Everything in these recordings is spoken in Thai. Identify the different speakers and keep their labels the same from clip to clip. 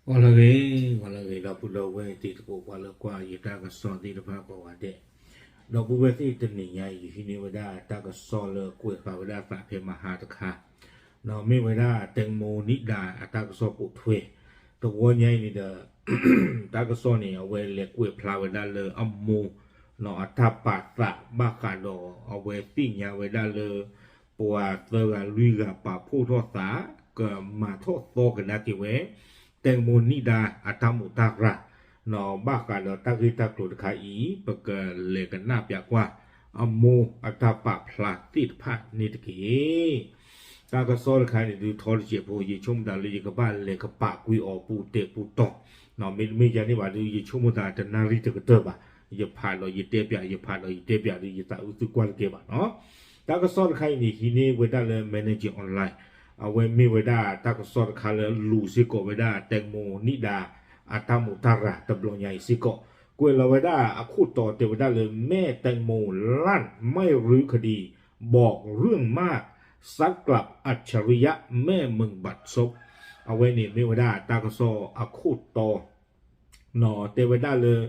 Speaker 1: wala ge la pu lo we ti ko wala kwa yi ta ka so ti da pa ko wa de lo pu we ti te ni nya yi hi ni wa da ta ka so le ku fa wa da fa phe ma ha ta kha no mi wa da teng mo ni da ta ka so pu thwe to wo nya ni da ta ka so ni a we le ku phla wa da le am mo no a ta pa sa ba ka do a we ti nya wa da leปัวเตอร์ลุยกับป่าผู้ทอดสาก็มาทอดโตกันนะที่เวแตงโมนิดาอัตมุตากระนอบ้ากันเราตักริตักโกรธขายปะเกเลกันหน้าเปียกว่าอโมอัตปะพลาติดผ้านิตกีตากระซอลขายดูทอร์เจียโพยชมดาลีกับบ้านเลกปะกุยอปูเตปูตองนอไม่ยานี่ว่าดูยชมดาจะนาริตกเตอร์บะอย่าผ่านเราอย่าเตะเปียอย่าผ่านเราอย่าเตะเปียดูอย่าตาอุตุกวนเก็บเนาะตากสอนใครนี่ทีนี้เวลาเลย manage ออนไลน์เอาไว้มีเวลาตากสอนใครเลยลูซิโกเวลาแตงโมนิดาอาตามุตาระตะบลงใหญ่ซิโกกวยเราเวลาคูดต่อเทวดาเลยแม่แตงโมลั่นไม่รื้อคดีบอกเรื่องมากซักกลับอัจฉริยะแม่มึงบัดซบเอาไว้นี่มีเวลาตากสอนคูดต่อหนอเทวดาเลย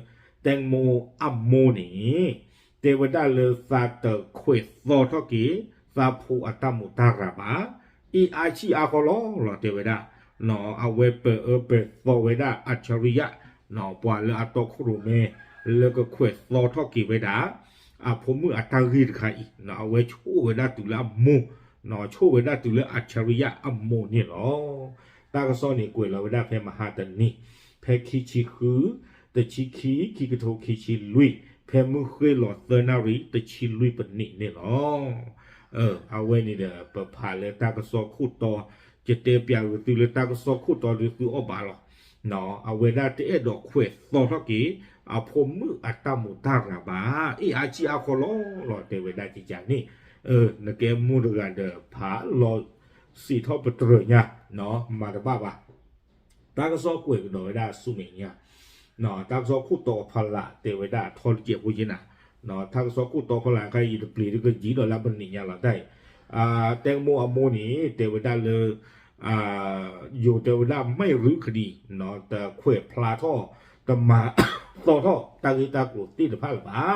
Speaker 1: แตงโมอัมโมนี่เทวดาเลซาเตเควสโซทอกีซาพูอัตมุตาราบาอีอาชีอาคอลอลอเทวดาหนอเอาเวเปเปโซเวดาอัจฉริยะหนอปวาเลอัตโครูเมแล้วก็เควสโซทอกีเวดาผมมืออัตตารีดค่ะอีกหนอเอาเวชูเวดาตุลามูหนอชูเวดาตุลาอัจฉริยะอัมโมนี่หรอตากระซ้อนนี่กวยเราเวดาเพมหาตันนี่เพคิชิคือแต่ชิคีคิกโทคิชิลุยเพมุเคยหลอดเตอร์นารีตะชิลุยปนิเนี่ยหรอเอาไว้นี่เด้อเปิดผ่านเลยตากระสอคู่ต่อจะเตะเปียหรือตื่นเลยตากระสอคู่ต่อหรือตื่นออกมาหรอเนาะเอาไว้ได้เตะดอกเควสต่อเท่ากี้เอาผมมืออัตตามุตาระบาอีอาชีอาคอลอหลอดเตะไว้ได้จริงๆนี่นักเกมมูดกันเด้อผาหลอดสีทอปเตอร์เนี่ยเนาะมาตบ้าปะตากระสอกวยกันหน่อยได้สุเมียเนาะตากระสอคู่ต่อพละเตะไว้ได้ทอลเกียบุญนะเนาะทางสกุลตัวพลังใครยืดปลีก็ยืดแล้วบันนี่ยังละได้แตงโมอโมนี่เทวดาเลยอยู่เทวดาไม่รื้อคดีเนาะแต่เขวพลาท่อแต่มาต่อท่อตากีตากรุตีนผ้าหรือเปล่า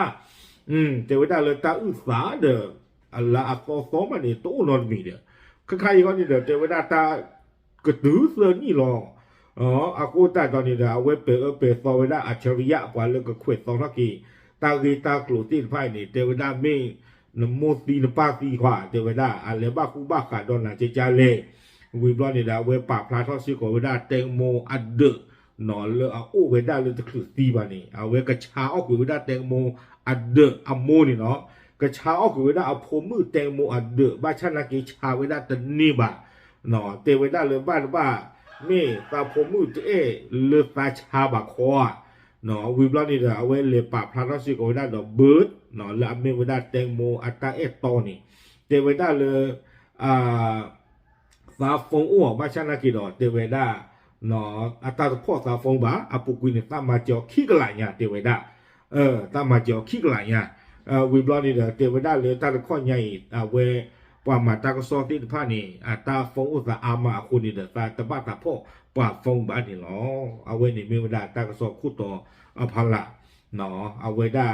Speaker 1: เทวดาเลยตาอึสาเด้ออะไรอักษรมันนี่ตัวนอนมีเด้อใครก็นี่เด้อเทวดาตากระตือเสือนี่หรออากูตาตอนนี้เด้อเว็บเปิดโซเวดาอัจฉริยะกว่าเรื่องก็เขวสองทักกี้ตากีตากลุตีนไพ่นี่เทวดาไม่นโมตีนปาตีขวาเทวดาอะไรบ้าคูบ้าขาดอนน่ะเจจาเล่วิบลอนนี่ดาเวปากพลาทอสิโกเวดาเตงโมอัดเดนอนเลเอาโอเวดาเลยตะคลุตีบานี่เอาเวกระชาออกเวดาเตงโมอัดเดอัมโมนี่เนาะกระชาออกเวดาเอาผมมือเตงโมอัดเดบ้าชนะกีชาเวดาตนี่บาเนาะเทวดาเลยบ้านี่ตาผมมือเอเลฟาชาบาคอเนาะวิบลอนนี่เด้อเอาไว้เลปะพลาทอสิโกเวดาดอกเบิร์ดเนาะแล้วเมเวดาแตงโมอัตตาเอตอนี่เทวดาเลยซาฟงอ้วกมาชนะกี่ดอกเทวดาเนาะอัตตาพ่อซาฟงบาอปุกุยเนี่ยตามมาเจาะขี้กลายเนี่ยเทวดาตามมาเจาะขี้กลายเนี่ยวิบลอนนี่เด้อเทวดาเลยตาข้อใหญ่เวปามาตากซอติผ้านี่ตาฟงอุตสาอามาคุณนี่เด้อตาตะบ้าตาพ่อปาฟงบ้านนี่เนาะเอาไว้นี่เมเวดาตากซอคู่ต่อพละเนาะเอาไว้ได้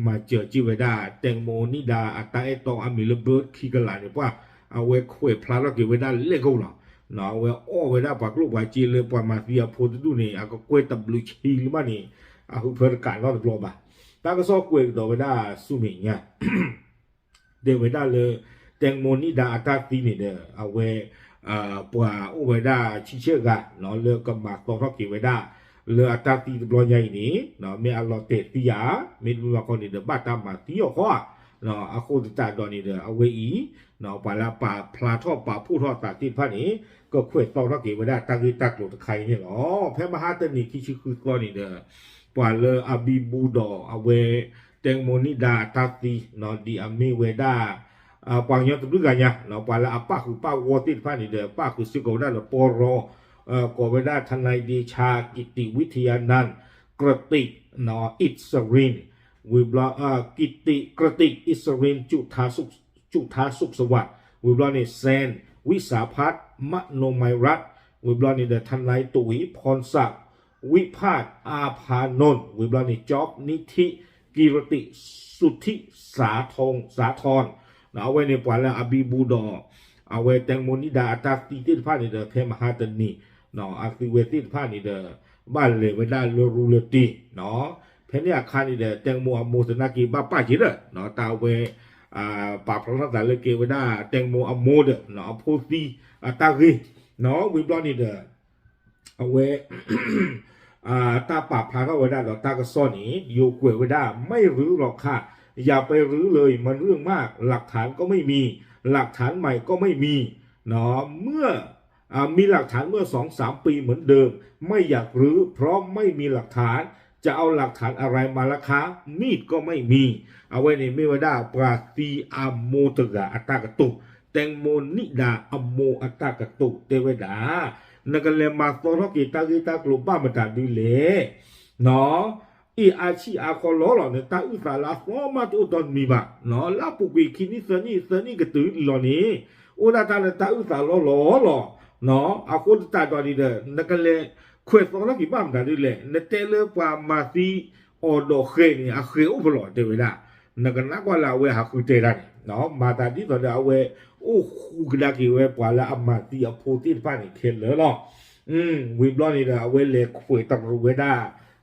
Speaker 1: มาเจอจีไว้ได้แตงโมนิดาอัตตาเอตองอามิลเบิร์ดขี้กระหล่ำเนี่ยว่าเอาไว้คุยพลาดแล้วเก็บไว้ได้เล็กเอาหรอเนาะเอาไว้อ้อไว้ได้ปากลูกไว้จีเลยปามาเสียโพดดูนี่ก็คุยตับลุชีหรือบ้านี่เพื่อการรอดตัวบ้าตาก็ซอกคุยต่อไว้ได้สุมิงเนี่ยเดี๋ยวไว้ได้เลยแตงโมนิดาอัตตาตีนี่เด้อเอาไว้ปว่าเอาไว้ได้ชิเชื่อกันเนาะเลือกกับมาตองเท่าเก็บไว้ได้เลือตาตีบลอยใหญ่นี่เนาะมีอลอเตติยามีดูว่าคนนี้เด้อบ้าตามมาตีออกข้อเนาะอาโคติตาดอนนี่เด้อเอาไว้อีเนาะปลาพลาทอปลาผู้ทอดตาตีพันนี้ก็คุยตองทักกี่ไว้ได้ตากีตากลุตะไคนี่หรอแพ้มหาเตนี่คิชิคือก้อนนี่เด้อปลาเลออาบีบูดอเอาไว้แตงโมนิดาตาตีเนาะดีอามีเวดาปางยอดตุกกันเนี่ยเนาะปลาapaคือป้าวอติพันนี่เด้อป้าคือสิโกได้ละปอรอกเวดาทนายดีชากิติวิทยานันท์กระติกนออิสรินวิบลากิติกระติกอิสรินจุธาสุขสวัสดิ์วิบลาเนเซนวิสาพัฒน์มโนมัยรัต วิบลอนี่เดทนายตุ๋ยพรศักดิ์วิพาทอาภานนท์วิบลอนี่จ๊อบนิธิกิรติสุทธิสาธรเอาไว้ในปวันแล้วอบีบูดอเอาไว้แตงโมนิดาอัตาตีติดผ้านี่เดเพมหาตนีเนาะอาคิเวติดผ้านี่เดบ้านเลยเวลาโลรูเลตีเนาะเพนเนี่ยอาคารนี่เดแตงโมอโมสนากีบ้าป้าจีเดเนาะตาเวปากพระนักแต่เลยเกวดาแตงโมอโมเดเนาะโพสีตากีเนาะวิบลอนี่เดเอาไว้ตาปากพาเข้าไว้ได้หรอตาก็ซ่อนนี้อยู่กวยไว้ได้ไม่รื้อหรอกค่ะอย่าไปรื้อเลยมันเรื่องมากหลักฐานก็ไม่มีหลักฐานใหม่ก็ไม่มีเนาะเมื่อมีหลักฐานเมื่อ 2-3 ปีเหมือนเดิมไม่อยากรื้อเพราะไม่มีหลักฐานจะเอาหลักฐานอะไรมาล่ะคะมีดก็ไม่มีเอาไว้ในไม่ว่าได้ปราตีอัมโมตกะอัตตากตุแตงโมนิดาอัมโมอัตตากตุเทวดานักเลมาโซโรกิตากิตากลุบ้ามาตัดดูเลยเนาะอีอาชีอาคอล้อหล่อเนี่ยตาอุตสาลาฟอมาตุตอนมีบะเนาะลาปุกิคินิเสนี่ก็ตื่นหล่อนี้อุณาตาเนี่ยตาอุตสาล้อหล่อเนาะอาคนตาตอนนี้เด้อนักเลခွေစောရကိဘာမတာလေနတဲလေပွာမာစီအော်ဒိုခေနီအခရေဥပလောတေဝဒနကနာကွာလာဝဲဟာခုတေရနော်မာတာဒီတော့အဝဲအိုခုကလာကီဝဲပွာလာအမာတီအဖိုတိပါနေခဲလေနော်ဝီဘလောနေတာအဝဲလေခွေတရဝဒ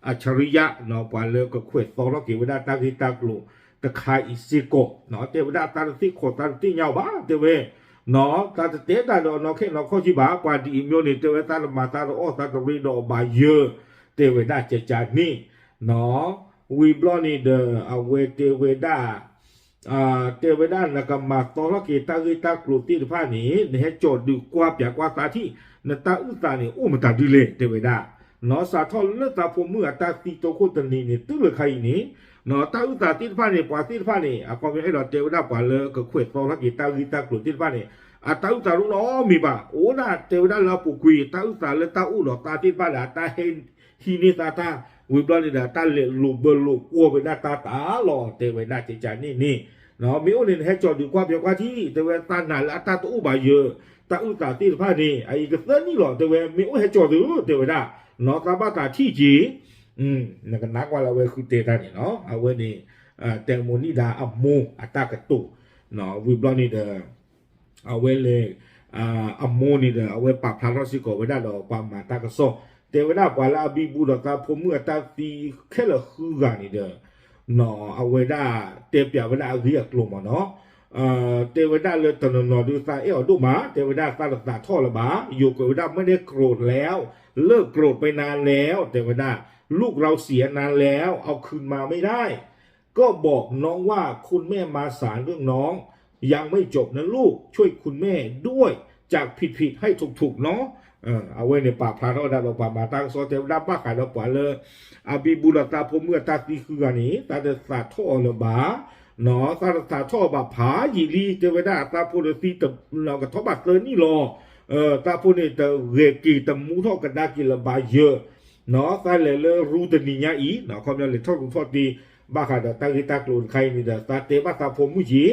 Speaker 1: အချရိယနော်ပွာလေကခွေစောရကိဝဒတာဂီတာကလုတခါအီစီကိုနော်တေဝဒတာတိခေါ်တာတိညောပါတေဝဲနော်တာတေတာတော့နော်ခေနော်ခေါ်ကြည့်ပါကွာဒီမျိုးနေတေဝတာမာတာတော့အော်တာတရီတော့ဘာယေတေဝဒကြကြနိနော်ဝီဘလောနေတာအဝဲတေဝဒတေဝဒနကမာတော်ရကေတာဂီတာကလုတိဖာနီနေချောဒူကွာပြကွာတာတိနတာဥတာနေဥမတာဒီလေတေဝဒနော်စာထောလက်တာဖို့မှုအတာတီတိုခုတနေနေတူလခိုင်နေနော်တာဥတာတိဖာနေပွာတိဖာနေအကောင်အဲ့တော့တေဝဒပွာလေကခွေတော်ရကေတာဂီတာကလုတိဖာနေအတာဥတာရုံနော်မိပါအိုနာတေဝဒလာပုကွေတာဥတာလက်တာဥလောတာတိဖာလာတာဟင်ဟီနေတာတာဝိပလနေတာတာလေလူဘလူကိုဝေဒတာတာလောတေဝဒကြကြနေနော်မြို့နေဟဲ့ကြော်ဒီကွာပြောကွာကြီးတေဝတာနာလာတာတူပါယေတာဥတာတိဖာနေအိကသနီလောတေဝမြို့ဟဲ့ကြော်သူတေဝဒနော်ကဘာတာထိကြီးနကနာကွာလာဝဲခုတေတာနေနော်အဝဲနေတေမိုနီဒါအမိုအတာကတူနော်ဝိပလနေတာအဝဲလေအမိုနေတာအဝဲပပလာရစီကိုဝဲဒါတော့ပမာတာကစောတေဝဒပွာလာဘီဘူတော့တာဖုံမှုအတာတီခဲလခူကနေတယ်နော်အဝဲဒါတေပြဝဒအကြီးအကလုံးမနော်တေဝဒလေတနနော်ဒူစာအေဒူမာတေဝဒစာတာထောလဘာယူကိုဝဒไม่ได้โกรธแล้วเลิกโกรธไปนานแล้วเทวดาลูกเราเสียนานแล้วเอาคืนมาไม่ได้ก็บอกน้องว่าคุณแม่มาศาลเรื่องน้องยังไม่จบนะลูกช่วยคุณแม่ด้วยจากผิดให้ถูกเนาะเอาไว้ในป่าพระเราได้บอกป่ามาตั้งโซเทวดาป้าขายเราป่าเลยอาบีบุรตาพเมื่อตาตีคือกันนี้ตาเดสาท่อเลยบ้าเนาะตาเดสาท่อบาผาหยีรีเทวดาตาโพลซีตเรากระทบบัตรเลยนี่รอตาพูนี่ตะเรกีตะมูทอกันดากิละบาเยอะเนาะตาเลรูตะนิญาอีเนาะความยังเลยทอดทอดดีบ้าค่ะตากิตากลุนใครนี่เด้อตาเตบ้าตาพมุจี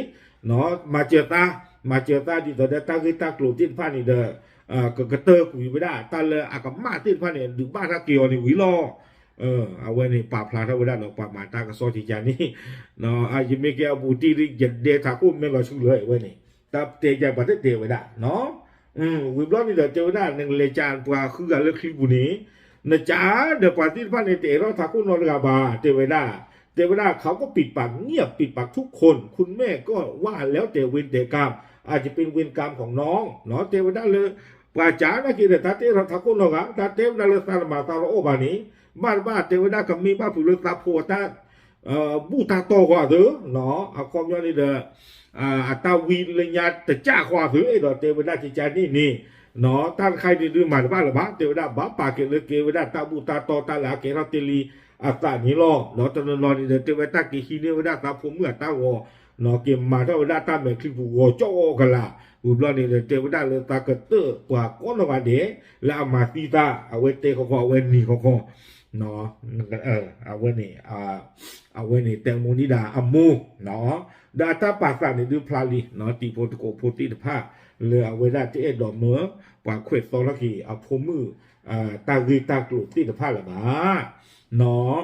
Speaker 1: เนาะมาเจอตาดิตาตากิตากลุนตินฟ้านี่เด้อกระเตอกุยไม่ได้ตาเลยอากมาตินฟ้านี่ดึกบ้าตาเกียวนี่วิลอเอาไว้ในป่าพลาทวดาเราป่ามาตากระซอจิจานี่เนาะอายิเมเกอบูตีริยันเดทากุไม่รอชุเลยไว้นี่ตาเตใจบัดเตไว้ได้เนาะวิบลอนี่เดี๋ยวเจ้าหน้าหนึ่งเลจานปลาคือการเลือกคลิปนี้นะจ๊ะเดี๋ยวปาร์ตี้พันในเตะเราทักคุณนรกาบาเทวดาเขาก็ปิดปากเงียบปิดปากทุกคนคุณแม่ก็ว่าแล้วแต่เวรแต่กรรมอาจจะเป็นเวรกรรมของน้องเนาะเทวดาเลยป่าจ๋านะกินแต่ตาเตเราทักคุณนรกาตาเทวดาเลยตามาตาโอบานี้บ้านเทวดากับมีบ้านผู้เลือกตาโพตาบูตาโตกว่าเถอะเนาะเอาความย้อนนี่เด้อตาวีเลยญาติจ้าขวาถือไอ้ดอกเทวดาจิจานี่เนาะท่านใครได้ดูมาบ้านหรือบ้านเทวดาบ้าปากเกลือเกวดาตาบูตาโตตาหลาเกราเตลีอาตานิโลเนาะตอนนอนนี่เทวดากิฮิเนวดาตาพเมื่อตาวเนาะเกมมาเทวดาตาเมคลิปวัวโจกันละอุบลนี่เทวดาเลยตากระเตอร์กว่าก้อนวันเดแล้วมาตีตาเอาไว้เตะเขาเอาไว้หนีเขา เนาะเอาไว้นี่เอาไว้นี่แตงโมนิดาอมูเนาะดาตาปากสันนี่ดูพลาลีเนาะตีโปรตุโกโพติตภาเรือเอาไว้ได้ที่ดอกเมือปากเขวดซอลักขีเอาพมือตากีตากลุติตภาละบ้าเนาะ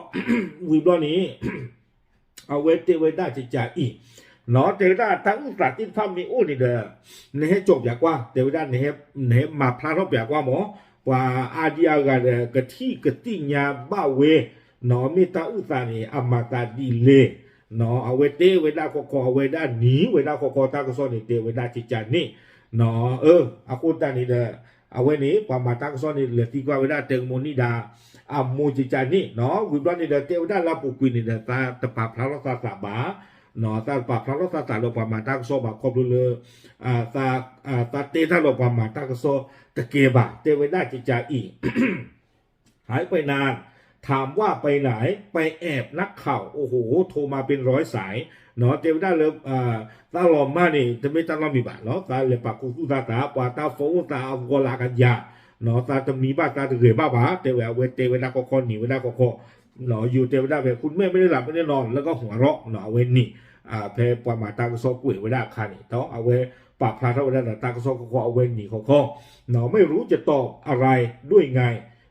Speaker 1: วีบล้อนี้เอาไว้เตไว้ได้จะจ่ายอีเนาะเตได้ทั้งปราติภาพมีอู้นี่เด้อในให้จบอยากว่าเตได้ในมาพลาดรอบอยากว่าหมอว่าอาเดียกันกะที่กะติญาบ้าเวเนาะมีตาอุตานี่อามาตาดีเลเนาะเอาไว้เตไว้ได้คอเอาไว้ได้หนีไว้ได้คอตากระซอนนี่เตไว้ได้จิจานี่เนาะอากูตานี่เด้อเอาไว้นี้ความมาตากระซอนนี่เหลือที่กว่าไว้ได้เติงโมนิดาอามูจิจานี่เนาะวิบลนี่เด้อเตไว้ได้ลาปุกุยนี่เด้อตาตะปาพลารักษาสาบาเนาะตาปาพลารักษาสาโลปามาตากระซอบาครอบเลยตาเตท่าโลปามาตากระซอตะเกบะเตไว้ได้จิจาอีหายไปนานถามว่าไปไหนไปแอบนักข่าวโอ้โหโทรมาเป็น100 สายเนาะเตวได้เลยตาลอมมานี่จะไม่ตาลอมมีบาเนาะตาเลยปากกูตาปาตาฟงตาอัลกอลากันยาเนาะตาจะมีบ้าตาจะเกยบ้าเตวเวลาก็หนีเวลาก็เนาะอยู่เตวได้แบบคุณแม่ไม่ได้หลับไม่ได้นอนแล้วก็หัวเราะเนาะเว้นนี่เพลปามาตากระซอกุยเวลาคันนี่ต้องเอาไว้ปากพลาดเวลาตากระซอก็เอาเว้นนี่เขาเนาะไม่รู้จะตอบอะไรด้วยไง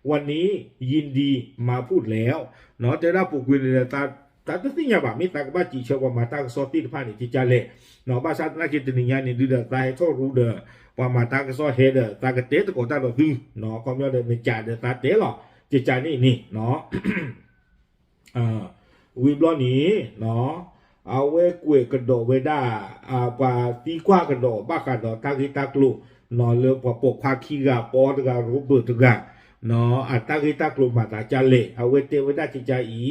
Speaker 1: วันนี้ยินดีมาพูดแล้วเนาะจะได้ปลุกวินเลยตาตัวที่ยาบามิตากบ้าจีเชว่ามาตากซอตีผ่านจิจาเล่เนาะบ้าชาตินักจิตนิยานี่ดูเดือดตายโทษรู้เด้อว่ามาตากซอเฮเด้อตากเตะตะโกตาดอกฮึเนาะความยาวเด้อไม่จ่าเด้อตาเตะหรอจิจานี่เนาะวิบล้อนี้เนาะเอาไว้กวยกระโดดไว้ได้ปาตีกว่ากระโดดบ้ากระโดดตากิตากลุเนาะเรือปกพาคีกาปอตการูเบิร์ตกาเนาะตากิตากลุมาตาจาเล่เอาไว้เตไว้ได้จิจาอี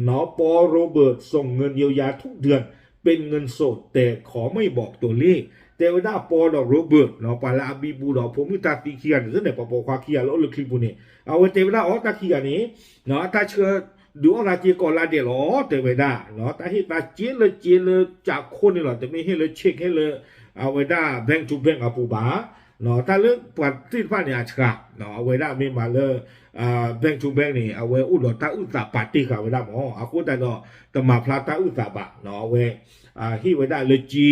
Speaker 1: เนาะปอโรเบิร์ตส่งเงินเยียวยาทุกเดือนเป็นเงินสดแต่ขอไม่บอกตัวเลขแต่ว่าได้ปอดอกโรเบิร์ตเนาะปาลาบีบูดอกผมมีตาตีเคียนหรือเนี่ยปอควาเคียแล้วลึกคลิปนี้เอาไว้เตไว้ได้ตาเคียนี้เนาะตาเชื่อดูอะไรจีก่อนละเดี๋ยวเตไว้ได้เนาะแต่ให้ตาเจเลยจากคนนี่หรอแต่ไม่ให้เลยเช็คให้เลยเอาไว้ได้แบงค์ทูแบงค์อาปูบาเนาะถ้าเรื่องปฏิภาณเนี่ยชะเนาะเอาไว้ได้ไม่มาเลยแบงค์ทูแบงค์นี่เอาไว้อุดตาอุตสาปฏิค่ะไว้ได้หมออากูแต่เนาะตมาพลาตาอุตสาบะเนาะเอาไว้ที่ไว้ได้เลยจี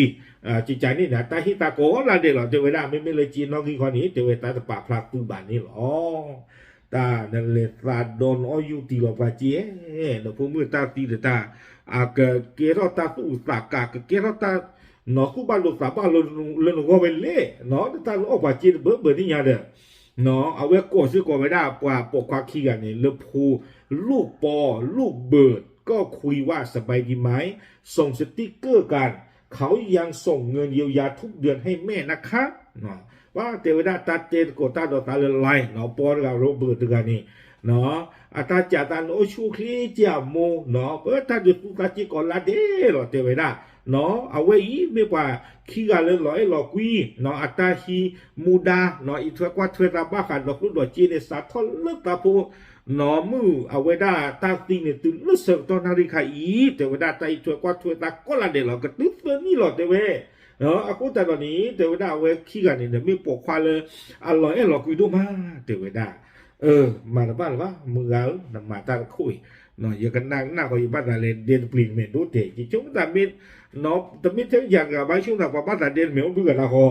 Speaker 1: จิตใจนี่นะแต่ที่ตาโกละเดี๋ยวเตไว้ได้ไม่เลยจีน้องที่คนนี้เตไว้ตาตะปาพลาตูบานนี่หรอตานั่นเลยตาโดนอายุตีหลอกว่าเจ๊เนาะพวกมือตาตีเดตาเกรอตาตุอุตสาหกะเกรอตาเนาะกูบ้านลูกสาวบ้านเราก็เป็นเล่เนาะตาลูกว่าจีเบอร์นี่ยาเด้อเนาะเอาไว้กดซื้อกดไม่ได้ปว่าปกควาขี้กันนี่เลือพูลูกปอลูกเบิร์ดก็คุยว่าสบายดีไหมส่งสติ๊กเกอร์กันเขายังส่งเงินเยียวยาทุกเดือนให้แม่นะคะเนาะว่าเทวดาตาเจโกตาดอตาเลยไล่เนาะปอกับโรเบิร์ตกันนี่เนาะอาตาจ่าตาโอชูคลีเจียโมเนาะเออถ้าดูตาจีก่อนละเด้หรอเทวดาเนาะเอาไว้อีไม่ว่าขี้กันเลยหรอไอ้หลอกกุยเนาะอัตตาฮีมูดาเนาะอีทัวกว่าทัวตาบ้าขันดอกลูกดอกจีนสาทอเลิกตาโพเนาะมือเอาไว้ได้ตาตีเนี่ยตื่นลึกเสกตอนนาฬิกาอีแต่ว่าได้ตาอีทัวกว่าทัวตาก็ละเดี๋ยวเราก็ตึ๊บนี่หรอเทวเนาะอากูแต่ตอนนี้เทวดาเอาไว้ขี้กันเนี่ยไม่ปกควาเลยอร่อยไอ้หลอกกุยดูมาเทวดามาแล้วบ้านหรือวะมือเอานำมาตาคุยเนาะอย่ากันนั่งหน้าก็อยู่บ้านอะไรเดินปลีนเมนดูเตะจิจุ้งตามิดเนาะแต่ไม่ใช่อย่างกับบางช่วงแต่บ้านแต่เดินเหมียวดูกันละคอ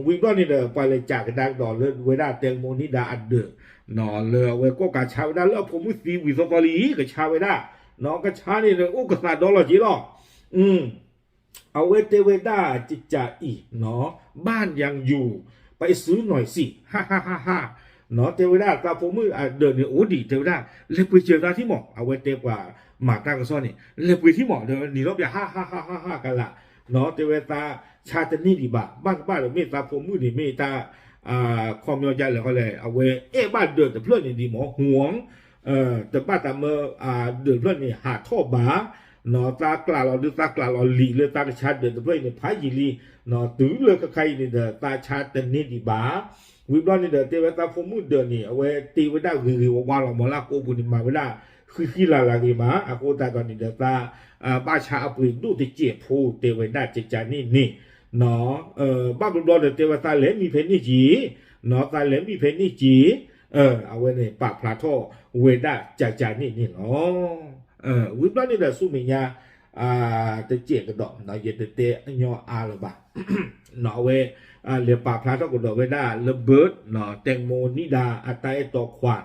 Speaker 1: วิ่งก็นี่เด้อไปเลยจากดังดอกเลยเวลาเตียงโมนิดาอันเด้อเนาะเลยเวก็กาชาเวลาแล้วผมมุสีวิศวกรีก็ชาเวลาเนาะก็ชานี่เลยโอ้กษัตริย์ดอลลาร์จีหรอเอาเวเตเวด้าจิจาอีเนาะบ้านยังอยู่ไปซื้อหน่อยสิฮ่าเนาะเทวดาตาผมมือเดินเนี่ยโอ้ดีเทวดาเล็บไปเจอตาที่หมอกเอาไว้เตกว่าหมากตากระซ้อนนี่เล็บไปที่หมอกเดินหนีรบอย่าฮ่ากันละเนาะเทวดาชาตินี่ดีบ่าบ้านเราเมตตาผมมือนี่เมตตาความยอดใหญ่เลยเขาเลยเอาไว้บ้านเดินแต่เพื่อนนี่ดีหมอห่วงแต่บ้านแต่เมื่อเดินเพื่อนนี่หาท่อบาเนาะตากลาเราดูตากลาเราลีเลยตากระชาเดินแต่เพื่อนนี่พายยีลีเนาะตื้อเลยกับใครนี่เด้อตาชาตินี่ดีบ่าวิบลอนนี่เด้อเทวดาผมมือเดินนี่เอาไว้ตีไว้ได้คือว่าเรามาลากโกบุญมาไว้ได้คือขี้ลาลากีมาอากูตาตอนนี้เด้อตาบ้าชาอปุยดูติเจ็บผู้เทวดาจิจานี่เนาะบ้าบุญรอเด้อเทวดาเหลมีเพนนี่จีเนาะตาเหลมีเพนนี่จี เอาไว้ในปากพลาทอเวด้าจานี่เนาะวิบล้อนี่แหละสู้มีญาตะเจกระดอกเนาะเยตเตะญออาละบะเนาะเวเรียปากพลาทอกระดอกเวด้าระเบิดเนาะแตงโมนิดาอัตไอตอควา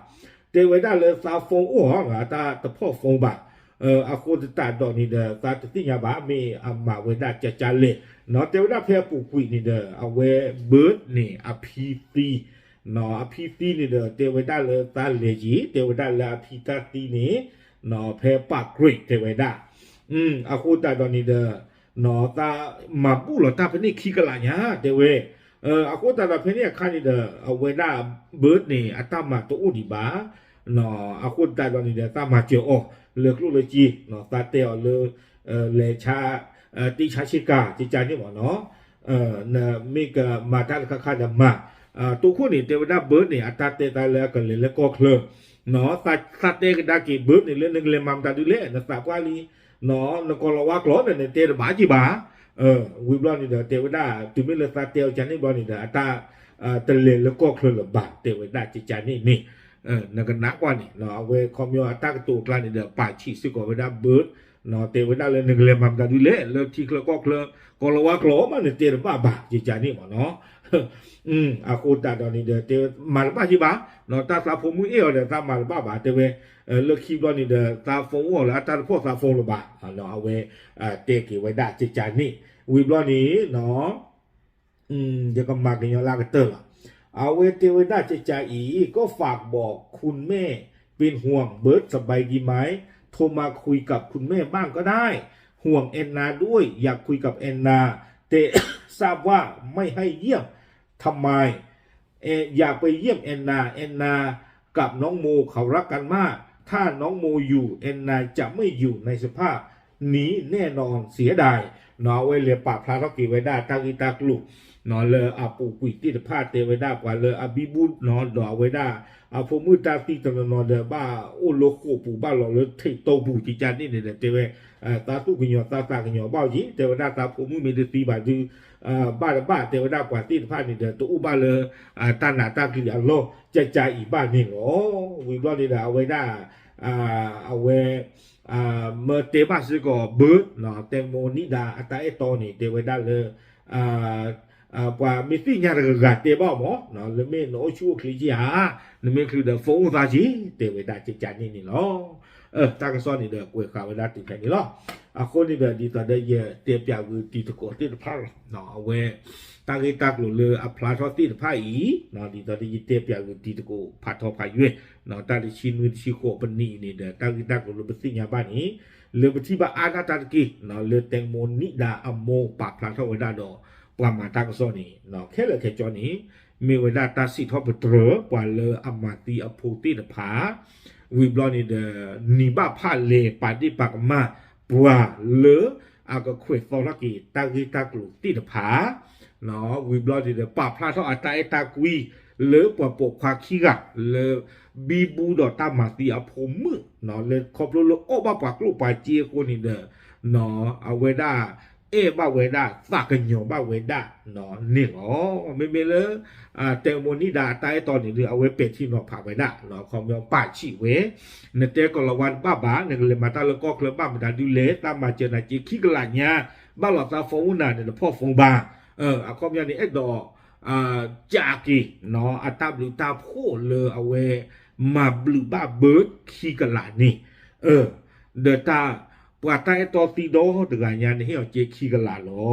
Speaker 1: เตเวด้าเลยซาฟงอ้อตาตะพ่อฟงบะอาโคตตาดอกนี่เด้อตาติญาบะมีอามาเวด้าจาเลเนาะเตเวด้าเพปูกุยนี่เด้อเอาเวเบิดนี่อพีตีเนาะอพีตีนี่เด้อเตเวด้าเลยตาเลจีเตเวด้าละอพีตาตีนี่เนาะเพปากกริเตเวด้าอาโคตาดอกนี่เด้อเนาะตามาปูหรอตาเพนี่ขี้กะลาญาเตเวอาโคตาดาเพนี่คันนี่เด้อเอาเวด้าเบิดนี่อัตมาตัวอุดิบาเนาะอาโคตาดอกนี่เด้อตามาเจออเลือกลูกเลยจีเนาะตาเตอเลเลชาติชาชิกาจิจานี่หมอเนาะนะมีกมาตาคาดมาตัวคู่นี่เทวดาเบิร์ดนี่อัตเตตาเลกันเลยแล้วก็เคลื่อนเนาะสัตเตกดากีเบิร์ดนี่เรื่องนึงเลยมัมตาดูเล่นะสาวาลีเนาะนกลวากล้อเนี่ยเตระบาจีบาวิบลอนี่เด้อเทวดาตุมิเลตาเตลจันนี่บอนี่เด้ออัตตะเลแล้วก็เคลื่อนละบาเทวดาจิจานี่นักนักว่านี่เนาะเอาไว้คอมยอตากตัวกลางนี่เด้อป่าชีสิกเวดาเบิร์ดเนาะเทวดาเลยนึงเลยมัมตาดูเล่แล้วที่เคลื่อนก็เคลื่อนกลวากล้อมันเนี่ยเตระบาจิจานี่หมอเนาะอากูตาดอนี่เด้อเตมาลบาจิบาเนาะตาซาฟมุเออเด้อตามาลบาบาเตเวเลิกคีบลอนี่เด้อตาฟงอ้อละตาพ่อตาฟงละบาเนาะเอาไว้เตกิไว้ได้จิจานี่วิบลอนี่เนาะเดี๋ยวก็มากันยอลากเตอร์เอาไว้เทวดาจิจาอีก็ฝากบอกคุณแม่เป็นห่วงเบิร์ดสบายดีไหมโทรมาคุยกับคุณแม่บ้างก็ได้ห่วงแอนนาด้วยอยากคุยกับแอนนาแต่ทราบว่าไม่ให้เยี่ยมทำไมอยากไปเยี่ยมแอนนากับน้องโมเขารักกันมากถ้าน้องโมอยู่แอนนาจะไม่อยู่ในสภาพนี้แน่นอนเสียดายเนาะไว้เรียปากพระทักกีไว้ได้ตากีตากลุกเนาะเลยอาปูกุยติดผ้าเตไว้ได้กว่าเลยอาบิบุเนาะดอกไว้ได้อาพมือตาตีตนอนเดบ้าโอโลโคปูบ้าหล่อเลยที่โตบูจิจานนี่เนี่ยเตไว้ตาตู้กิญญาตากิญญาบ้าจีเตไว้ได้ตาพมือมีเดตีบาดูบ้าเทวดากว่าที่พานี่เด้อตัวอุบาเลยตาหนาตากิอัลโลใจอีบ้านนี่หรอวิบลอนี่เด้อเอาไว้ได้เอาไว้เมื่อเตบ้าซื้อก็เบิร์ดเนาะแตงโมนิดาอัตตาเอตอนี่เทวดาเลยกว่ามีสิ่งอย่างกะเตบ้าหมอเนาะเลยไม่โนชูคลีจีฮะเลยไม่คือเด้อฟงซาจีเทวดาใจนี่เนาะตากซ้อนนี่เด้อกวยข่าวเวลาติดแค่นี้เนาะคนนี่เด้อดีต่อได้เยอะเตรียมอย่างคือตีตะโกตีตะพาเนาะเอาไว้ตากีตากลุเลยอัพลาทอตีตะพาอีเนาะดีต่อได้เตรียมอย่างคือตีตะโกพาทอพายุเนาะตาได้ชินวิชิโคปนี่นี่เด้อตากีตากลุเป็นสิ่งอย่างบ้านนี้เลยไปที่บ้านอาณาตากีเนาะเลยแตงโมนิดาอโมปากพลาทอเวลาดอปลามาตากซ้อนนี่เนาะแค่เลยแค่จอนี้มีเวลาตาสิทอปเตอปว่าเลยอมาตีอโพตีตะพาวิบลอนี่เด้อนิบ้าพาเลปาดิปากมาปัวเลออาก็คุยฟอลักกีตากีตากลุติดผาเนาะวิบลอดีเดปาพลาทออัตไอตากุยเลอปวปกควาขี้กะเลอบีบูดอตามาตีอพมมือเนาะเลขอบโลโอบาปากลูปาเจียโคนี่เด้อเนาะเอาเวดาบ้าเวดาฝากกันโยบ้าเวดาเนาะนี่หรอไม่เลยแตงโมนิดาตายตอนนี้เรือเอาไว้เป็ดที่นอผ่าเวดาเนาะความยอมป่าชีเวเนเตกละวันบ้าเนี่ยเลยมาตาแล้วก็เคลื่อนบ้ามาตาดูเลตามมาเจอนาจีขี้กลาญาบ้าหลอดตาฟงน่ะเนี่ยพ่อฟงบาความยอมนี่ดอกจากีเนาะตาบลูตาโพเลยเอาไว้มาบลูบ้าเบิร์ดขี้กลานี่เดตาปว่าตาตอตีโดตกายานี่เฮาเจขี้กลาหรอ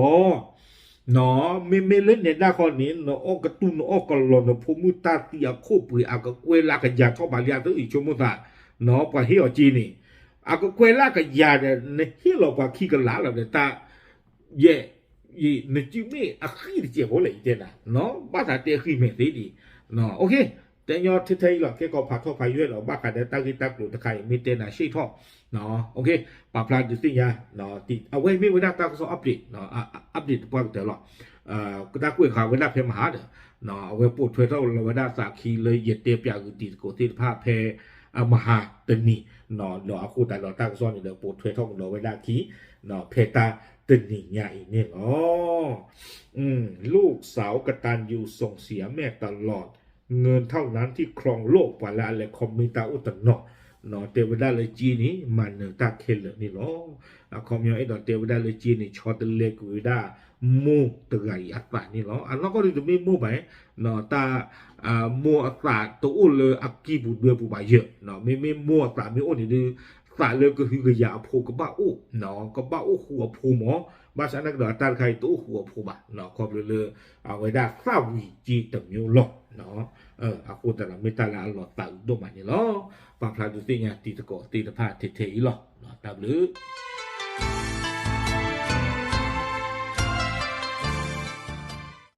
Speaker 1: เนาะไม่เล่นเนี่ยได้คนนี้เนาะออกระตุ้นออกกลอนพมุตาตีอโคปุยอากเวลากะยาเข้าบาลียตัวอีกชั่วโมงตาเนาะปว่าเฮาจีนี่อากเวลากะยาเนี่ยเฮากว่าขี้กลาแล้วตาเย่ยีนจิเมอะขี้เจ็บหัวเลยเจน่ะเนาะบ้าตาเตะขี้เมตีดีเนาะโอเคแต่ยอดที่หรอกแค่ก็ผัดทอดไฟด้วยหรอบ้ากันได้ตั้งที่ตั้งหลุดตะไคร้มีเตน่ะชี้ท่อเนาะโอเคปรับพลาดดิสิ่งยาเนาะติดเอาไว้ไม่ไว้ได้ตั้งก็อัปเดตเนาะอัปเดตพอเดี๋ยวหรอกก็ได้คุยข่าวไว้ได้เพียงมหาเด้อเนาะเอาไว้พูดเพื่อเท่าเราไว้ได้สักทีเลยเหยียดเตียบอย่างติดโกติดภาพเพมหาตนีเนาะเนาะคู่แต่เราตั้งซ้อนเดี๋ยวพูดเพื่อเท่าเราไว้ได้ทีเนาะเพตาตนีใหญ่เนี่ยอ๋อลูกสาวกตัญญูส่งเสียแม่ตลอด เงินเท่านั้นที่ครองโลกปาละและคอมมิตาอุตนอเนาะเทวดาเลยจีนี่มันเนตาเคลนี่เนาะคอมยองไอ้ดอกเทวดาเลยจีนี่ชอตเลกวิดามูตะไกอัตตานี่เนาะอันนั้นก็จะมีมูไปเนาะตามูอัตตาตัวอุลอักกีบุเดือบุบายเยอะเนาะไม่มูอัตตาไม่อุนี่ดื้อตาเลยก็คือยาพูกับบ้าอุเนาะก็บ้าอุหัวพูหมอบาสานักดอกตาใครตัวหัวพูบะเนาะคอมเลยเอาไว้ได้ข้าวิจีตะมิวหลอกเนาะaku dalam metala Allah tak do mani lo pa phla tu tinya ti tko ti ta pha the the lo tak lu